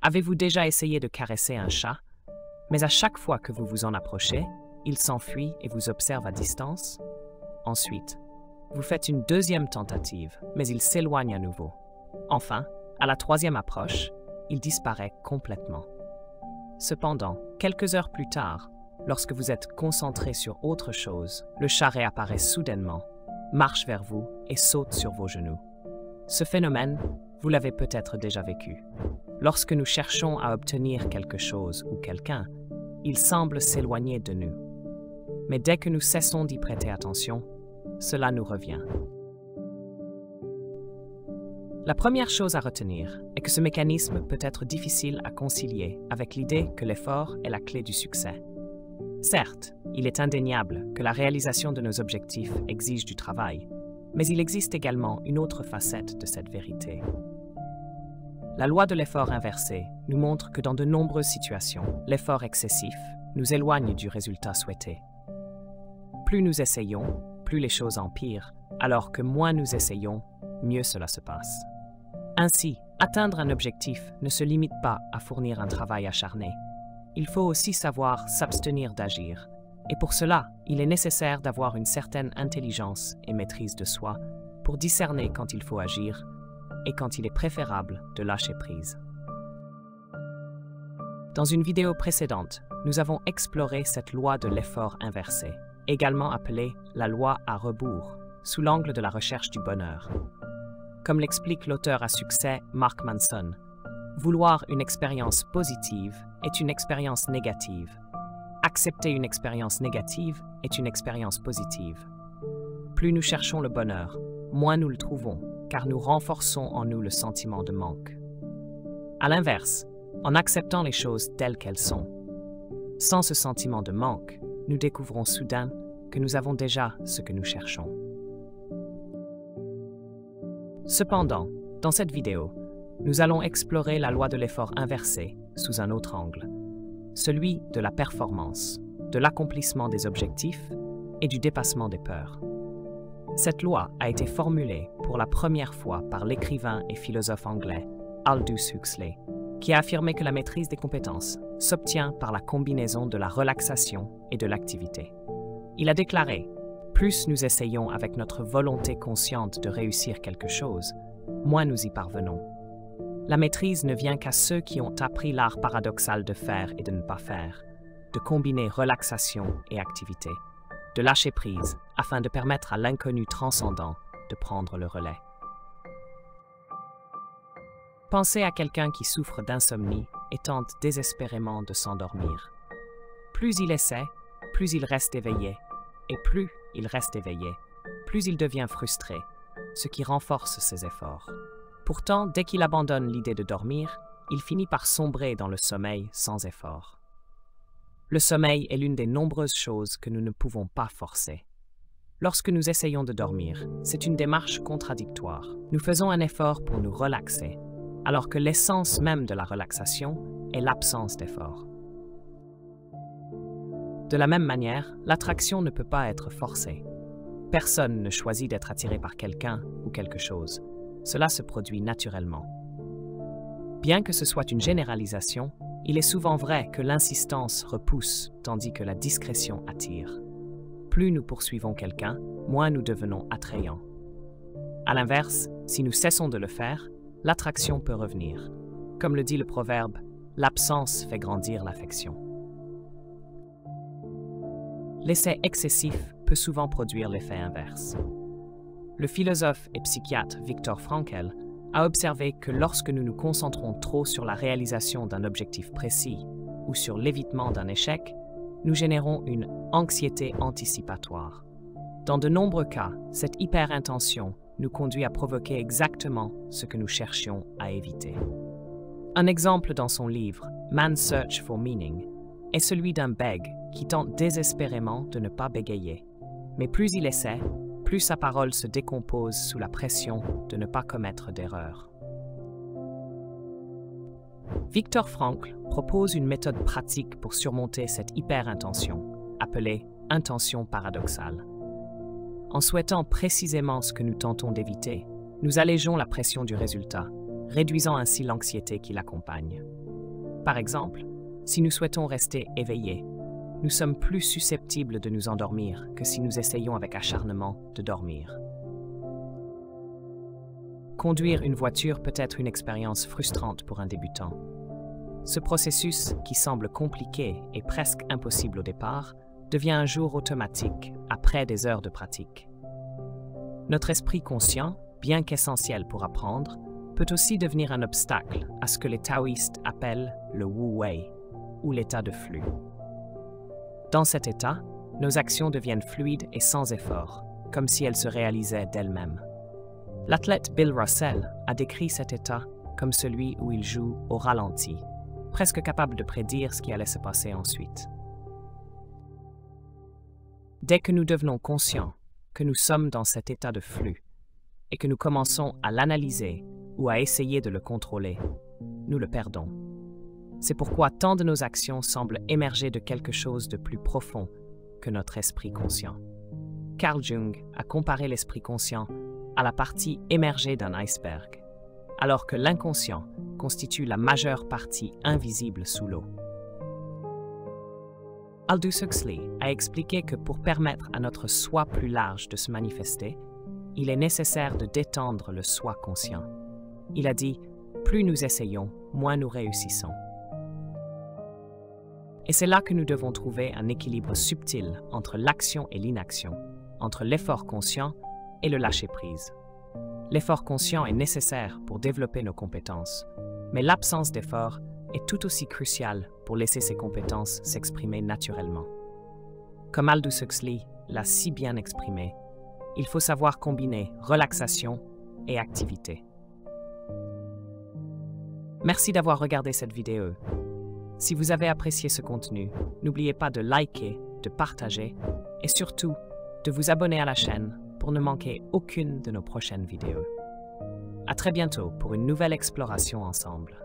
Avez-vous déjà essayé de caresser un chat, mais à chaque fois que vous vous en approchez, il s'enfuit et vous observe à distance? Ensuite, vous faites une deuxième tentative, mais il s'éloigne à nouveau. Enfin, à la troisième approche, il disparaît complètement. Cependant, quelques heures plus tard, lorsque vous êtes concentré sur autre chose, le chat réapparaît soudainement, marche vers vous et saute sur vos genoux. Ce phénomène, vous l'avez peut-être déjà vécu. Lorsque nous cherchons à obtenir quelque chose ou quelqu'un, il semble s'éloigner de nous. Mais dès que nous cessons d'y prêter attention, cela nous revient. La première chose à retenir est que ce mécanisme peut être difficile à concilier avec l'idée que l'effort est la clé du succès. Certes, il est indéniable que la réalisation de nos objectifs exige du travail, mais il existe également une autre facette de cette vérité. La loi de l'effort inversé nous montre que dans de nombreuses situations, l'effort excessif nous éloigne du résultat souhaité. Plus nous essayons, plus les choses empirent, alors que moins nous essayons, mieux cela se passe. Ainsi, atteindre un objectif ne se limite pas à fournir un travail acharné. Il faut aussi savoir s'abstenir d'agir. Et pour cela, il est nécessaire d'avoir une certaine intelligence et maîtrise de soi pour discerner quand il faut agir et quand il est préférable de lâcher prise. Dans une vidéo précédente, nous avons exploré cette loi de l'effort inversé, également appelée la loi à rebours, sous l'angle de la recherche du bonheur. Comme l'explique l'auteur à succès Mark Manson, vouloir une expérience positive est une expérience négative. Accepter une expérience négative est une expérience positive. Plus nous cherchons le bonheur, moins nous le trouvons, car nous renforçons en nous le sentiment de manque. À l'inverse, en acceptant les choses telles qu'elles sont, sans ce sentiment de manque, nous découvrons soudain que nous avons déjà ce que nous cherchons. Cependant, dans cette vidéo, nous allons explorer la loi de l'effort inversé sous un autre angle, celui de la performance, de l'accomplissement des objectifs et du dépassement des peurs. Cette loi a été formulée pour la première fois par l'écrivain et philosophe anglais Aldous Huxley, qui a affirmé que la maîtrise des compétences s'obtient par la combinaison de la relaxation et de l'activité. Il a déclaré « Plus nous essayons avec notre volonté consciente de réussir quelque chose, moins nous y parvenons. La maîtrise ne vient qu'à ceux qui ont appris l'art paradoxal de faire et de ne pas faire, de combiner relaxation et activité, de lâcher prise afin de permettre à l'inconnu transcendant de prendre le relais. » Pensez à quelqu'un qui souffre d'insomnie et tente désespérément de s'endormir. Plus il essaie, plus il reste éveillé, et plus il reste éveillé, plus il devient frustré, ce qui renforce ses efforts. Pourtant, dès qu'il abandonne l'idée de dormir, il finit par sombrer dans le sommeil sans effort. Le sommeil est l'une des nombreuses choses que nous ne pouvons pas forcer. Lorsque nous essayons de dormir, c'est une démarche contradictoire. Nous faisons un effort pour nous relaxer, alors que l'essence même de la relaxation est l'absence d'effort. De la même manière, l'attraction ne peut pas être forcée. Personne ne choisit d'être attiré par quelqu'un ou quelque chose. Cela se produit naturellement. Bien que ce soit une généralisation, il est souvent vrai que l'insistance repousse tandis que la discrétion attire. Plus nous poursuivons quelqu'un, moins nous devenons attrayants. À l'inverse, si nous cessons de le faire, l'attraction peut revenir. Comme le dit le proverbe, l'absence fait grandir l'affection. L'essai excessif peut souvent produire l'effet inverse. Le philosophe et psychiatre Viktor Frankl a observé que lorsque nous nous concentrons trop sur la réalisation d'un objectif précis ou sur l'évitement d'un échec, nous générons une anxiété anticipatoire. Dans de nombreux cas, cette hyper-intention nous conduit à provoquer exactement ce que nous cherchions à éviter. Un exemple dans son livre « Man's Search for Meaning » est celui d'un bègue qui tente désespérément de ne pas bégayer. Mais plus il essaie, plus sa parole se décompose sous la pression de ne pas commettre d'erreur. Viktor Frankl propose une méthode pratique pour surmonter cette hyper-intention, appelée « intention paradoxale ». En souhaitant précisément ce que nous tentons d'éviter, nous allégeons la pression du résultat, réduisant ainsi l'anxiété qui l'accompagne. Par exemple, si nous souhaitons rester éveillés, nous sommes plus susceptibles de nous endormir que si nous essayons avec acharnement de dormir. Conduire une voiture peut être une expérience frustrante pour un débutant. Ce processus, qui semble compliqué et presque impossible au départ, devient un jour automatique après des heures de pratique. Notre esprit conscient, bien qu'essentiel pour apprendre, peut aussi devenir un obstacle à ce que les taoïstes appellent le Wu Wei, ou l'état de flux. Dans cet état, nos actions deviennent fluides et sans effort, comme si elles se réalisaient d'elles-mêmes. L'athlète Bill Russell a décrit cet état comme celui où il joue au ralenti, presque capable de prédire ce qui allait se passer ensuite. Dès que nous devenons conscients que nous sommes dans cet état de flux et que nous commençons à l'analyser ou à essayer de le contrôler, nous le perdons. C'est pourquoi tant de nos actions semblent émerger de quelque chose de plus profond que notre esprit conscient. Carl Jung a comparé l'esprit conscient à la partie émergée d'un iceberg, alors que l'inconscient constitue la majeure partie invisible sous l'eau. Aldous Huxley a expliqué que pour permettre à notre soi plus large de se manifester, il est nécessaire de détendre le soi conscient. Il a dit « Plus nous essayons, moins nous réussissons ». Et c'est là que nous devons trouver un équilibre subtil entre l'action et l'inaction, entre l'effort conscient et le lâcher-prise. L'effort conscient est nécessaire pour développer nos compétences, mais l'absence d'effort est tout aussi cruciale pour laisser ces compétences s'exprimer naturellement. Comme Aldous Huxley l'a si bien exprimé, il faut savoir combiner relaxation et activité. Merci d'avoir regardé cette vidéo. Si vous avez apprécié ce contenu, n'oubliez pas de liker, de partager et surtout de vous abonner à la chaîne pour ne manquer aucune de nos prochaines vidéos. À très bientôt pour une nouvelle exploration ensemble.